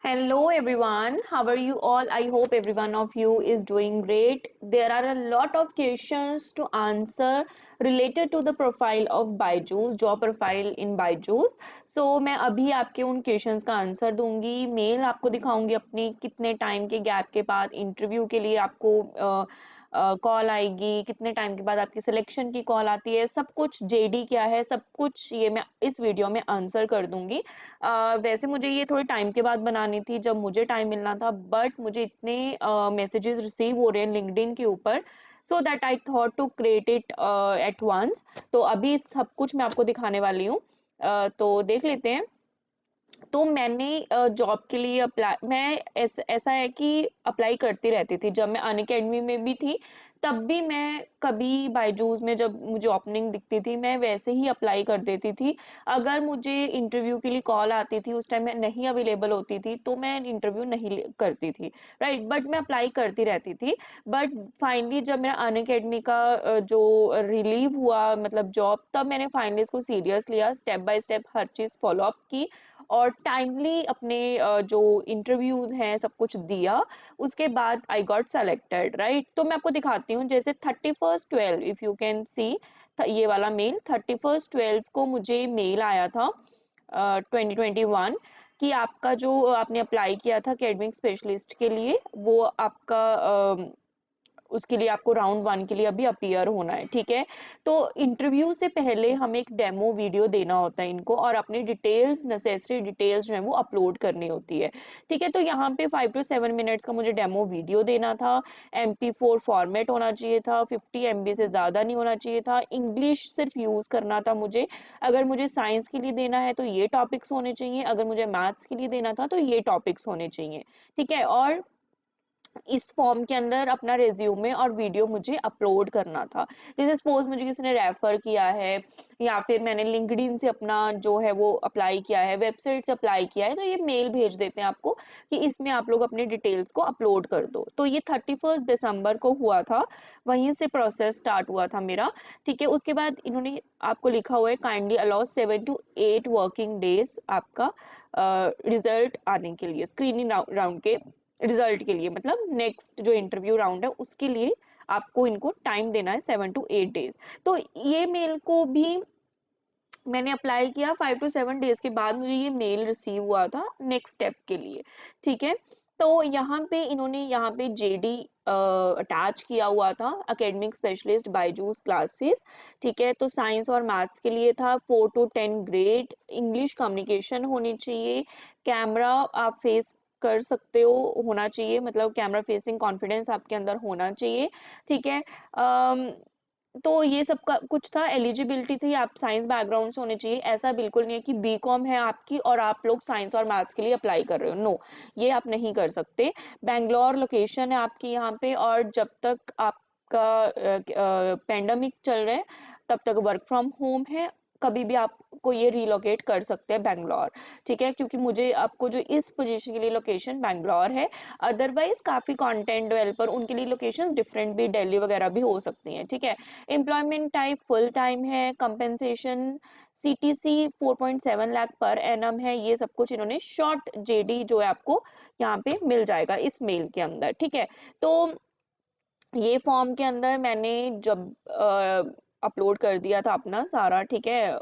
Hello everyone, how are you all? I hope every one of you is doing great. There are a lot of questions to answer related to the profile of Byju's, job profile in Byju's. So मैं अभी आपके उन questions का answer दूंगी, mail आपको दिखाऊंगी अपनी कितने टाइम के गैप के बाद इंटरव्यू के लिए आपको कॉल आएगी, कितने टाइम के बाद आपकी सिलेक्शन की कॉल आती है, सब कुछ जेडी क्या है, सब कुछ ये मैं इस वीडियो में आंसर कर दूंगी। वैसे मुझे ये थोड़े टाइम के बाद बनानी थी जब मुझे टाइम मिलना था, बट मुझे इतने मैसेजेस रिसीव हो रहे हैं लिंक्डइन के ऊपर, so that I thought to create it at once. तो अभी सब कुछ मैं आपको दिखाने वाली हूँ। तो देख लेते हैं। तो मैंने जॉब के लिए अप्लाई मैं ऐसा है कि अप्लाई करती रहती थी। जब मैं अनअकैडमी में भी थी तब भी मैं कभी बायजूस में जब मुझे ओपनिंग दिखती थी मैं वैसे ही अप्लाई कर देती थी। अगर मुझे इंटरव्यू के लिए कॉल आती थी उस टाइम मैं नहीं अवेलेबल होती थी तो मैं इंटरव्यू नहीं करती थी, राइट, बट मैं अप्लाई करती रहती थी। बट फाइनली जब मेरा अनअकैडमी का जो रिलीव हुआ मतलब जॉब, तब मैंने फाइनली इसको सीरियस लिया, step by step her cheese follow up की और टाइमली अपने जो इंटरव्यूज हैं सब कुछ दिया। उसके बाद आई गॉट सेलेक्टेड, राइट। तो मैं आपको दिखाती हूँ, जैसे 31/12 इफ यू कैन सी, ये वाला मेल 31/12 को मुझे मेल आया था 2021 कि आपका जो आपने अप्लाई किया था अकेडमिक स्पेशलिस्ट के लिए वो आपका उसके लिए आपको राउंड 1 के लिए अभी अपीयर होना है, ठीक है। तो इंटरव्यू से पहले हमें एक डेमो वीडियो देना होता है इनको और अपनी डिटेल्स, नेसेसरी डिटेल्स जो है वो अपलोड करनी होती है, ठीक है। तो यहाँ पे 5 to 7 मिनट्स का मुझे डेमो वीडियो देना था। MP4 फॉर्मेट होना चाहिए था, 50 MB से ज़्यादा नहीं होना चाहिए था, इंग्लिश सिर्फ यूज़ करना था मुझे। अगर मुझे साइंस के लिए देना है तो ये टॉपिक्स होने चाहिए, अगर मुझे मैथ्स के लिए देना था तो ये टॉपिक्स होने चाहिए, ठीक है। और इस फॉर्म के अंदर अपना रिज्यूमे और वीडियो मुझे अपलोड करना था। जैसे सपोज मुझे किसी ने रेफर किया है या फिर मैंने लिंक्डइन से अपना जो है वो अप्लाई किया है, वेबसाइट से अप्लाई किया है, तो ये मेल भेज देते हैं आपको कि इसमें आप लोग अपनी डिटेल्स को अपलोड कर दो। तो ये 31 दिसंबर को हुआ था, वहीं से प्रोसेस स्टार्ट हुआ था मेरा, ठीक है। उसके बाद इन्होंने आपको लिखा हुआ है kindly allow 7 to 8 working days आपका रिजल्ट आने के लिए, स्क्रीनिंग राउंड के रिजल्ट के लिए, मतलब नेक्स्ट जो इंटरव्यू राउंड है उसके लिए आपको इनको टाइम देना है 7 to 8 डेज। तो ये मेल को भी मैंने अप्लाई किया, 5 to 7 डेज के बाद मुझे ये मेल रिसीव हुआ था नेक्स्ट स्टेप के लिए, ठीक है। तो यहाँ पे इन्होंने यहाँ पे जेडी अटैच किया हुआ था, एकेडमिक स्पेशलिस्ट बायजूस क्लासेस, ठीक है। तो साइंस और मैथ्स के लिए था 4 to 10 ग्रेड, इंग्लिश कम्युनिकेशन होनी चाहिए, कैमरा आप फेस कर सकते हो, होना चाहिए, मतलब कैमरा फेसिंग कॉन्फिडेंस आपके अंदर होना चाहिए, ठीक है। तो ये सब का कुछ था, एलिजिबिलिटी थी, आप साइंस बैकग्राउंड से होने चाहिए। ऐसा बिल्कुल नहीं है कि बीकॉम है आपकी और आप लोग साइंस और मैथ्स के लिए अप्लाई कर रहे हो, नो, ये आप नहीं कर सकते। बैंगलोर लोकेशन है आपकी यहाँ पे, और जब तक आपका पेंडेमिक चल रहा है तब तक वर्क फ्रॉम होम है, कभी भी आपको ये रिलोकेट कर सकते हैं बैंगलोर, ठीक है, क्योंकि मुझे आपको जो इस पोजीशन के लिए लोकेशन बैंगलोर है। अदरवाइज काफी कंटेंट डेवलपर उनके लिए लोकेशंस डिफरेंट भी दिल्ली वगैरह भी हो सकती हैं, ठीक है। एम्प्लॉयमेंट टाइप फुल टाइम है, compensation CTC 4.7 lakh per annum है। ये सब कुछ इन्होंने शॉर्ट जेडी जो है आपको यहाँ पे मिल जाएगा इस मेल के अंदर, ठीक है। तो ये फॉर्म के अंदर मैंने जब अपलोड कर दिया था अपना सारा, ठीक है,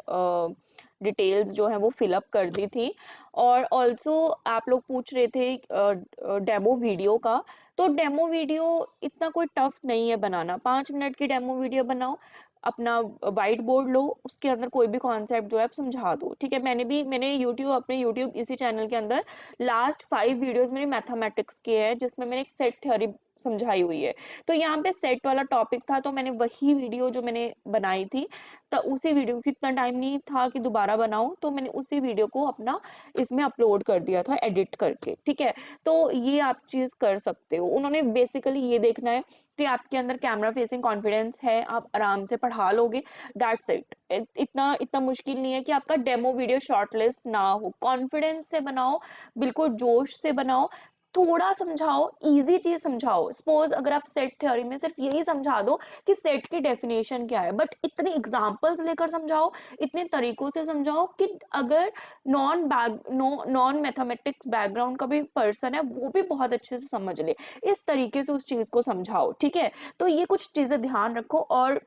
डिटेल्स जो है वो फिलअप कर दी थी। और ऑल्सो आप लोग पूछ रहे थे डेमो वीडियो का, तो डेमो वीडियो इतना कोई टफ नहीं है बनाना। 5 मिनट की डेमो वीडियो बनाओ, अपना वाइट बोर्ड लो, उसके अंदर कोई भी कॉन्सेप्ट जो है आप समझा दो, ठीक है। मैंने यूट्यूब, अपने यूट्यूब इसी चैनल के अंदर लास्ट 5 वीडियोस मेरे मैथमेटिक्स के हैं जिसमें मैंने एक सेट थ्योरी समझाई हुई है। तो यहाँ पे सेट वाला टॉपिक था तो मैंने वही वीडियो जो मैंने बनाई थी, तो उसी वीडियो की इतना टाइम नहीं था कि दोबारा बनाऊं, तो मैंने उसी वीडियो को अपना इसमें अपलोड कर दिया था एडिट करके, ठीक है। तो ये आप चीज कर सकते हो। उन्होंने बेसिकली ये देखना है कि आपके अंदर कैमरा फेसिंग कॉन्फिडेंस है, आप आराम से पढ़ा लोगे, दैट्स इट। इतना इतना मुश्किल नहीं है कि आपका डेमो वीडियो शॉर्टलिस्ट ना हो, कॉन्फिडेंस से बनाओ, बिल्कुल जोश से बनाओ, थोड़ा समझाओ, इजी चीज समझाओ। सपोज अगर आप सेट थ्योरी में सिर्फ यही समझा दो कि सेट की डेफिनेशन क्या है, बट इतने एग्जांपल्स लेकर समझाओ, इतने तरीकों से समझाओ कि अगर नॉन मैथमेटिक्स बैकग्राउंड का भी पर्सन है वो भी बहुत अच्छे से समझ ले। इस तरीके से उस चीज को समझाओ, ठीक है। तो ये कुछ चीजें ध्यान रखो, और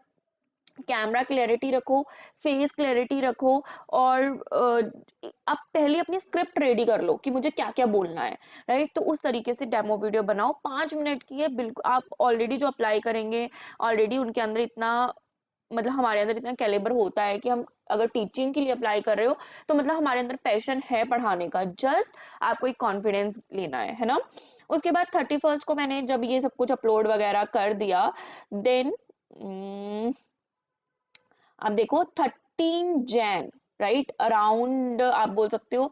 कैमरा क्लैरिटी रखो, फेस क्लैरिटी रखो, और आप पहले अपनी स्क्रिप्ट रेडी कर लो कि मुझे क्या क्या बोलना है, राइट। तो उस तरीके से डेमो वीडियो बनाओ, 5 मिनट की है बिल्कुल। आप ऑलरेडी जो अप्लाई करेंगे, ऑलरेडी उनके अंदर इतना, मतलब हमारे अंदर इतना कैलिबर होता है कि हम अगर टीचिंग के लिए अप्लाई कर रहे हो तो मतलब हमारे अंदर पैशन है पढ़ाने का, जस्ट आपको एक कॉन्फिडेंस लेना है ना। उसके बाद 31st को मैंने जब ये सब कुछ अपलोड वगैरह कर दिया, देन आप देखो 13 जैन, राइट, अराउंड आप बोल सकते हो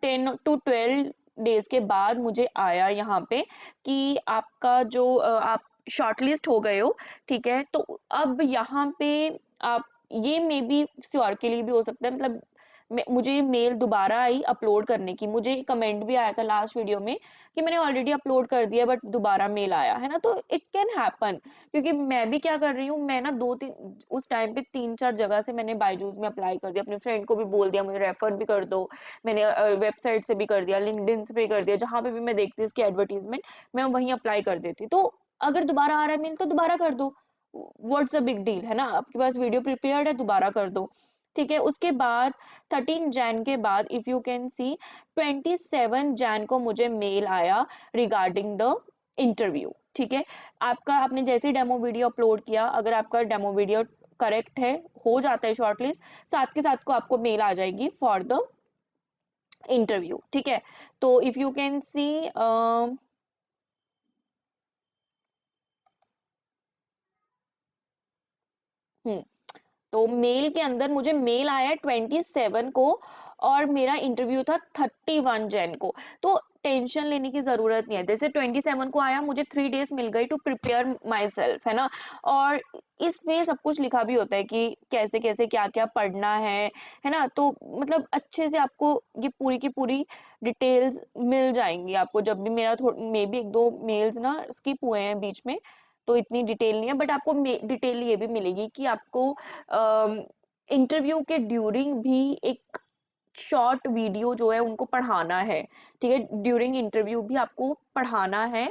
10 to 12 डेज के बाद मुझे आया यहाँ पे कि आपका जो आप शॉर्टलिस्ट हो गए हो, ठीक है। तो अब यहाँ पे आप, ये मे बी किसी और के लिए भी हो सकता है, मतलब मुझे मेल दोबारा आई अपलोड करने की, मुझे कमेंट भी आया था लास्ट वीडियो में कि मैंने ऑलरेडी अपलोड कर दिया बट दोबारा मेल आया है ना। तो इट कैन हैपन, क्योंकि मैं भी क्या कर रही हूँ, मैं ना 2-3 उस टाइम पे 3-4 जगह से मैंने बायजूस में अप्लाई कर दिया, अपने फ्रेंड को भी बोल दिया मुझे रेफर भी कर दो, मैंने वेबसाइट से भी कर दिया, लिंक्डइन से भी कर दिया, जहां पे भी मैं देखती इसकी एडवर्टीजमेंट मैं वहीं अप्लाई कर देती। तो अगर दोबारा आ रहा है मेल तो दोबारा कर दो, व्हाट्स अ बिग डील, है ना। आपके पास वीडियो प्रिपेयर्ड है, दोबारा कर दो, ठीक है। उसके बाद 13 जैन के बाद if you can see 27 Jain को मुझे मेल आया रिगार्डिंग द इंटरव्यू, ठीक है। आपका, आपने जैसे ही डेमो वीडियो अपलोड किया, अगर आपका डेमो वीडियो करेक्ट है, हो जाता है शॉर्टलिस्ट, साथ के साथ को आपको मेल आ जाएगी फॉर द इंटरव्यू, ठीक है। तो इफ यू कैन सी तो मेल के अंदर मुझे मेल आया 27 को, और मेरा इंटरव्यू था 31 जैन को। तो टेंशन लेने की जरूरत नहीं है, जैसे 27 को आया, मुझे 3 डेज मिल गई टू प्रिपेयर माई सेल्फ, है ना। और इसमें सब कुछ लिखा भी होता है कि कैसे कैसे क्या क्या पढ़ना है ना। तो मतलब अच्छे से आपको ये पूरी की पूरी डिटेल्स मिल जाएंगी आपको, जब भी मेरा मे बी 1-2 मेल्स ना स्किप हुए हैं बीच में, तो इतनी डिटेल नहीं है, बट आपको डिटेल ये भी मिलेगी कि आपको इंटरव्यू के ड्यूरिंग भी एक शॉर्ट वीडियो जो है उनको पढ़ाना है, ठीक है। ड्यूरिंग इंटरव्यू भी आपको पढ़ाना है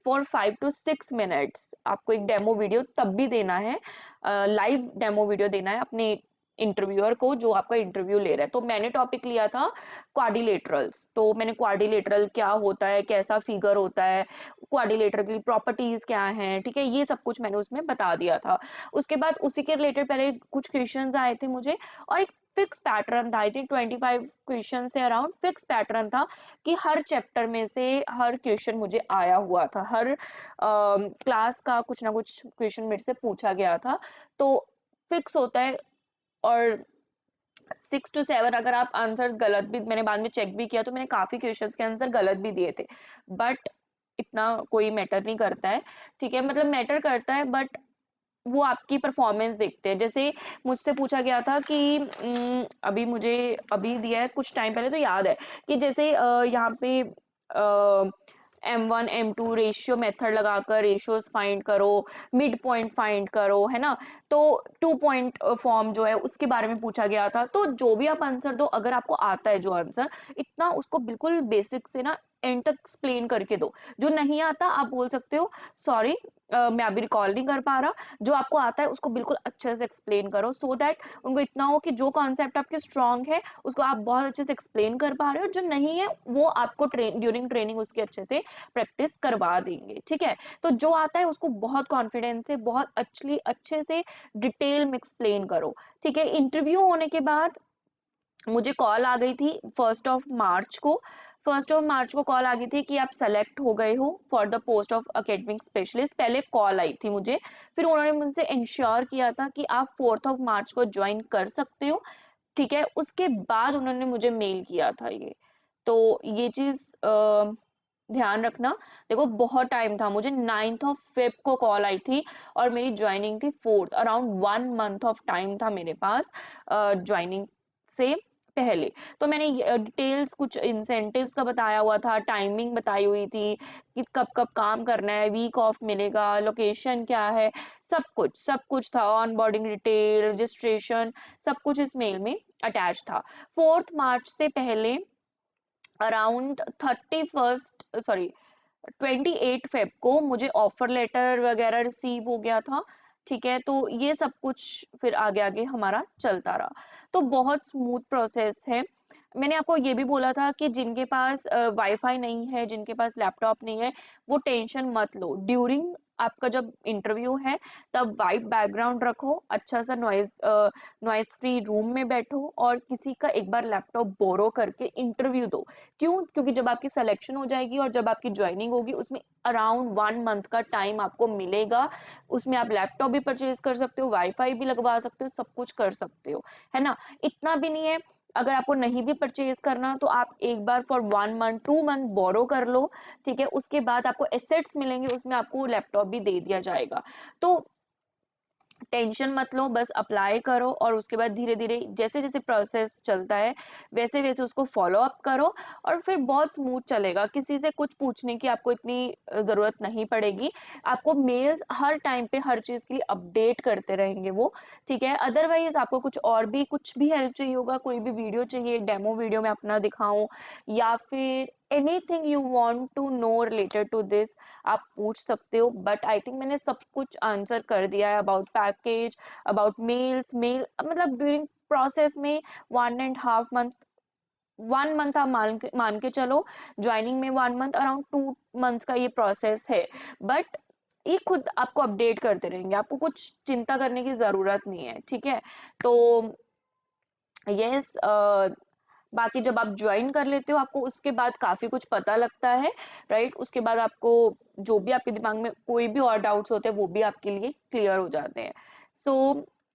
फॉर 5 to 6 मिनट्स, आपको एक डेमो वीडियो तब भी देना है, लाइव डेमो वीडियो देना है अपने इंटरव्यूअर को जो आपका इंटरव्यू ले रहा है। तो मैंने टॉपिक लिया था क्वाड्रिलेटरल्स, तो मैंने क्वाड्रिलेटरल क्या होता है, कैसा फिगर होता है, क्वाड्रिलेटरल की प्रॉपर्टीज क्या हैं, ठीक है, ये सब कुछ मैंने उसमें बता दिया था। उसके बाद उसी के रिलेटेड पहले कुछ क्वेश्चंस आए थे मुझे, और एक फिक्स पैटर्न था, आई थिंक 25 क्वेश्चन से अराउंड फिक्स पैटर्न था कि हर चैप्टर में से हर क्वेश्चन मुझे आया हुआ था, हर क्लास का कुछ ना कुछ क्वेश्चन मेरे से पूछा गया था। तो फिक्स होता है, और 6 to 7 अगर आप आंसर्स गलत भी, मैंने बाद में चेक भी किया तो मैंने काफी क्वेश्चंस के आंसर गलत भी दिए थे, बट इतना कोई मैटर नहीं करता है, ठीक है। मतलब मैटर करता है बट वो आपकी परफॉर्मेंस देखते हैं। जैसे मुझसे पूछा गया था कि अभी मुझे अभी दिया है कुछ टाइम पहले, तो याद है कि जैसे यहाँ पे M1 M2 रेशियो मेथड लगाकर रेशियोज फाइंड करो, मिड पॉइंट फाइंड करो, है ना। तो 2 पॉइंट फॉर्म जो है उसके बारे में पूछा गया था। तो जो भी आप आंसर दो, अगर आपको आता है जो आंसर, इतना उसको बिल्कुल बेसिक से ना एंड तक एक्सप्लेन करके दो। जो नहीं आता आप बोल सकते हो सॉरी, मैं अभी रिकॉल नहीं कर पा रहा। जो आपको आता है उसको बिल्कुल अच्छे से एक्सप्लेन करो, सो दैट उनको इतना हो कि जो कॉन्सेप्ट आपके स्ट्रांग है उसको आप बहुत अच्छे से एक्सप्लेन कर पा रहे हो, जो नहीं है वो आपको ड्यूरिंग ट्रेनिंग उसकी अच्छे से प्रैक्टिस करवा देंगे, ठीक है। तो जो आता है उसको बहुत कॉन्फिडेंस से, बहुत अच्छे से डिटेल में एक्सप्लेन करो, ठीक है। इंटरव्यू होने के बाद मुझे कॉल आ गई थी 1 मार्च को। 1 मार्च को कॉल आ गई थी कि आप सेलेक्ट हो गए हो for the post of academic specialist, पहले कॉल आई थी मुझे, फिर उन्होंने मुझसे इंश्योर किया था कि आप 4 मार्च को ज्वाइन कर सकते हो, ठीक है। उसके बाद उन्होंने मुझे मेल किया था ये। तो ये चीज ध्यान रखना। देखो बहुत टाइम था, मुझे 9th of Feb को कॉल आई थी और मेरी ज्वाइनिंग थी 4th, around 1 month of time था मेरे पास ज्वाइनिंग से। पहले। तो मैंने डिटेल्स कुछ इंसेंटिव्स का बताया हुआ था, टाइमिंग बताई हुई थी कि कब-कब काम करना है, वीक ऑफ मिलेगा, लोकेशन क्या है, सब कुछ था, ऑनबोर्डिंग डिटेल, रजिस्ट्रेशन, सब कुछ इस मेल में अटैच था। 4th मार्च से पहले अराउंड 31st सॉरी 28 फेब को मुझे ऑफर लेटर वगैरह रिसीव हो गया था। ठीक है, तो ये सब कुछ फिर आगे आगे हमारा चलता रहा। तो बहुत स्मूथ प्रोसेस है। मैंने आपको ये भी बोला था कि जिनके पास वाईफाई नहीं है, जिनके पास लैपटॉप नहीं है, वो टेंशन मत लो। ड्यूरिंग आपका जब इंटरव्यू है तब वाइट बैकग्राउंड रखो, अच्छा सा नॉइज फ्री रूम में बैठो और किसी का एक बार लैपटॉप बोरो करके इंटरव्यू दो। क्यों? क्योंकि जब आपकी सिलेक्शन हो जाएगी और जब आपकी ज्वाइनिंग होगी उसमें अराउंड 1 मंथ का टाइम आपको मिलेगा। उसमें आप लैपटॉप भी परचेज कर सकते हो, वाईफाई भी लगवा सकते हो, सब कुछ कर सकते हो, है ना? इतना भी नहीं है, अगर आपको नहीं भी परचेज करना तो आप एक बार फॉर 1 मंथ 2 मंथ बोरो कर लो। ठीक है, उसके बाद आपको एसेट्स मिलेंगे, उसमें आपको लैपटॉप भी दे दिया जाएगा। तो टेंशन मत लो, बस अप्लाई करो और उसके बाद धीरे धीरे जैसे जैसे प्रोसेस चलता है वैसे वैसे उसको फॉलो अप करो और फिर बहुत स्मूथ चलेगा। किसी से कुछ पूछने की आपको इतनी जरूरत नहीं पड़ेगी। आपको मेल्स हर टाइम पे हर चीज के लिए अपडेट करते रहेंगे वो। ठीक है, अदरवाइज आपको कुछ भी हेल्प चाहिए होगा, कोई भी वीडियो चाहिए, डेमो वीडियो मैं अपना दिखाऊं या फिर anything you want to know related to this, आप पूछ सकते हो। बट आई थिंक मैंने सब कुछ आंसर कर दिया है अबाउट पैकेज, अबाउट मेल मतलब ड्यूरिंग प्रोसेस में 1.5 मंथ 1 मंथ आप मान के चलो, ज्वाइनिंग में 1 मंथ, अराउंड 2 मंथ्स का ये प्रोसेस है। बट ये खुद आपको अपडेट करते रहेंगे, आपको कुछ चिंता करने की जरूरत नहीं है। ठीक है, तो यस, बाकी जब आप ज्वाइन कर लेते हो आपको उसके बाद काफी कुछ पता लगता है, राइट? उसके बाद आपको जो भी आपके दिमाग में कोई भी और डाउट्स होते हैं वो भी आपके लिए क्लियर हो जाते हैं। So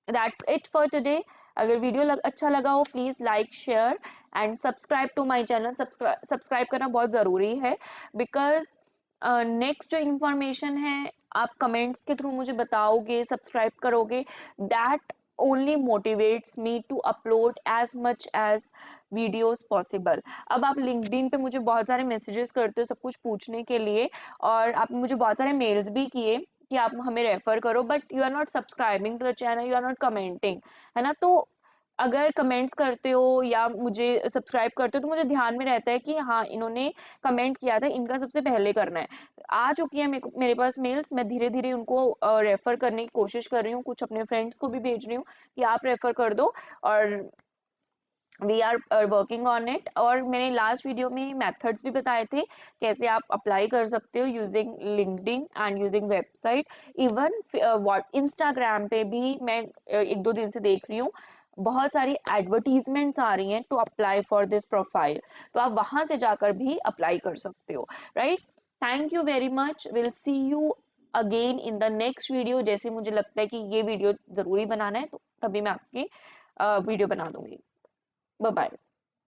that's it for today. अगर वीडियो अच्छा लगा हो please like share and subscribe to my channel. Subscribe करना बहुत जरूरी है बिकॉज नेक्स्ट जो इंफॉर्मेशन है आप कमेंट्स के थ्रू मुझे बताओगे, सब्सक्राइब करोगे, that only motivates me to upload as much as videos possible। अब आप लिंक्डइन पे मुझे बहुत सारे मैसेजेस करते हो सब कुछ पूछने के लिए और आपने मुझे बहुत सारे मेल्स भी किए कि आप हमें रेफर करो, but you are not subscribing to the channel, you are not commenting, है ना? तो अगर कमेंट्स करते हो या मुझे सब्सक्राइब करते हो तो मुझे ध्यान में रहता है कि हाँ इन्होंने कमेंट किया था, इनका सबसे पहले करना है। आ चुकी है मेरे पास मेल्स, मैं धीरे धीरे उनको रेफर करने की कोशिश कर रही हूँ, कुछ अपने फ्रेंड्स को भी भेज रही हूँ कि आप रेफर कर दो और we are working on it. और मैंने लास्ट वीडियो में मेथड्स भी बताए थे कैसे आप अप्लाई कर सकते हो using LinkedIn and using website. Even what Instagram पे भी मैं 1-2 दिन से देख रही हूँ बहुत सारी एडवर्टीजमेंट्स आ रही हैं to apply for this profile, तो आप वहां से जाकर भी अप्लाई कर सकते हो, right? Thank you very much, will see you again in the next video. जैसे मुझे लगता है कि ये वीडियो जरूरी बनाना है तो तभी मैं आपकी वीडियो बना दूंगी। Bye bye.